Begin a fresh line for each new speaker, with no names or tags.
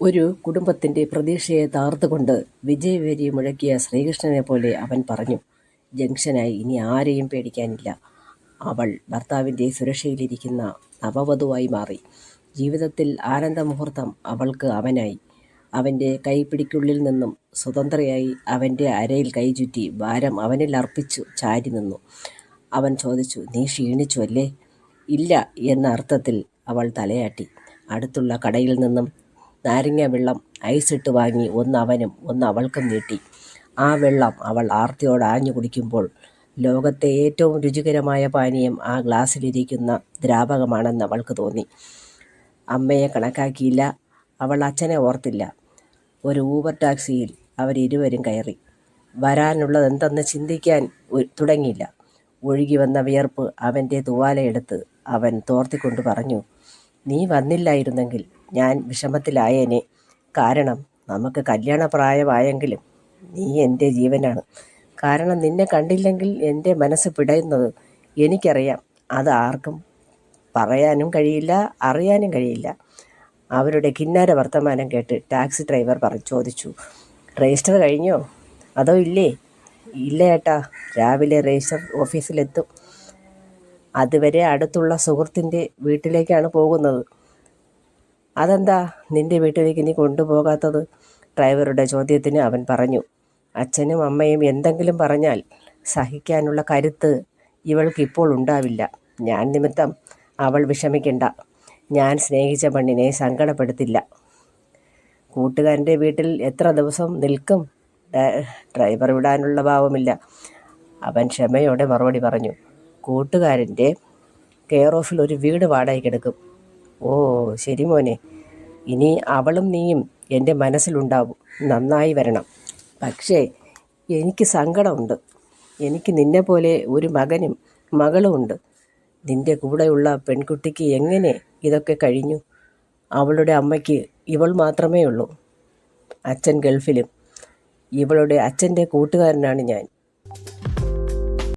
ഒരു കുടുംബത്തിന്റെ പ്രതീക്ഷയെ തകർത്തുകൊണ്ട് വിജയവെരി മുഴക്കിയ ശ്രീകൃഷ്ണനെപ്പോലെ അവൻ പറഞ്ഞു. ജംഗ്ഷനായി ഇനി ആരെയും പേടിക്കാനില്ല. അവൾ ഭർത്താവിന്റെ സുരക്ഷയിലിരിക്കുന്ന നവവധുവായി മാറി. ജീവിതത്തിൽ ആനന്ദമുഹൂർത്തം അവൾക്ക് അവനായി. അവന്റെ കൈപ്പിടിക്കുള്ളിൽ നിന്നും സ്വതന്ത്രയായി അവന്റെ അരയിൽ കൈചുറ്റി ഭാരം അവനിൽ അർപ്പിച്ചു ചാരി നിന്നു. അവൻ ചോദിച്ചു, "നീ ക്ഷീണിച്ചു അല്ലേ?" "ഇല്ല" എന്ന അർത്ഥത്തിൽ അവൾ തലയാട്ടി. അടുത്തുള്ള കടയിൽ നിന്നും നാരങ്ങ വെള്ളം ഐസിട്ട് വാങ്ങി ഒന്ന് അവനും ഒന്ന് അവൾക്കും നീട്ടി. ആ വെള്ളം അവൾ ആർത്തിയോടെ ആഞ്ഞു കുടിക്കുമ്പോൾ ലോകത്തെ ഏറ്റവും രുചികരമായ പാനീയം ആ ഗ്ലാസ്സിലിരിക്കുന്ന ദ്രാവകമാണെന്ന് അവൾക്ക് തോന്നി. അമ്മയെ കണക്കാക്കിയില്ല, അവൾ അച്ഛനെ ഓർത്തില്ല. ഒരു ഊബർ ടാക്സിയിൽ അവരിരുവരും കയറി. വരാനുള്ളതെന്തെന്ന് ചിന്തിക്കാൻ തുടങ്ങിയില്ല. ഒഴുകി വന്ന വിയർപ്പ് അവൻ്റെ തുവാലയെടുത്ത് അവൻ തോർത്തിക്കൊണ്ട് പറഞ്ഞു, "നീ വന്നില്ലായിരുന്നെങ്കിൽ ഞാൻ വിഷമത്തിലായേനെ. കാരണം നമുക്ക് കല്യാണപ്രായമായെങ്കിലും നീ എൻ്റെ ജീവനാണ്. കാരണം നിന്നെ കണ്ടില്ലെങ്കിൽ എൻ്റെ മനസ്സ് പിടയുന്നത് എനിക്കറിയാം. അത് ആർക്കും പറയാനും കഴിയില്ല, അറിയാനും കഴിയില്ല." അവരുടെ കിന്നാര വർത്തമാനം കേട്ട് ടാക്സി ഡ്രൈവർ ചോദിച്ചു, "രജിസ്റ്റർ കഴിഞ്ഞോ? അതോ ഇല്ലേ?" "ഇല്ല ഏട്ടാ, രാവിലെ രജിസ്റ്റർ ഓഫീസിലെത്തും. അതുവരെ അടുത്തുള്ള സുഹൃത്തിൻ്റെ വീട്ടിലേക്കാണ് പോകുന്നത്." "അതെന്താ നിന്റെ വീട്ടിലേക്ക് നീ കൊണ്ടുപോകാത്തത്?" ഡ്രൈവറുടെ ചോദ്യത്തിന് അവൻ പറഞ്ഞു, "അച്ഛനും അമ്മയും എന്തെങ്കിലും പറഞ്ഞാൽ സഹിക്കാനുള്ള കരുത്ത് ഇവൾക്കിപ്പോൾ ഉണ്ടാവില്ല. ഞാൻ നിമിത്തം അവൾ വിഷമിക്കണ്ട. ഞാൻ സ്നേഹിച്ച പെണ്ണിനെ സങ്കടപ്പെടുത്തില്ല." "കൂട്ടുകാരൻ്റെ വീട്ടിൽ എത്ര ദിവസം നിൽക്കും?" ഡ്രൈവർ വിടാനുള്ള ഭാവമില്ല. അവൻ ക്ഷമയോടെ മറുപടി പറഞ്ഞു, "കൂട്ടുകാരൻ്റെ കെയർ ഓഫിൽ ഒരു വീട് വാടകയ്ക്കെടുക്കും." "ഓ ശരി മോനെ, ഇനി അവളും നീയും എൻ്റെ മനസ്സിലുണ്ടാവും. നന്നായി വരണം. പക്ഷേ എനിക്ക് സങ്കടമുണ്ട്. എനിക്ക് നിന്നെപ്പോലെ ഒരു മകനും മകളും ഉണ്ട്. നിന്റെ കൂടെയുള്ള പെൺകുട്ടിക്ക് എങ്ങനെ ഇതൊക്കെ കഴിഞ്ഞു? അവളുടെ അമ്മയ്ക്ക് ഇവൾ മാത്രമേ ഉള്ളൂ. അച്ഛൻ ഗൾഫിലും. ഇവളുടെ അച്ഛൻ്റെ കൂട്ടുകാരനാണ് ഞാൻ.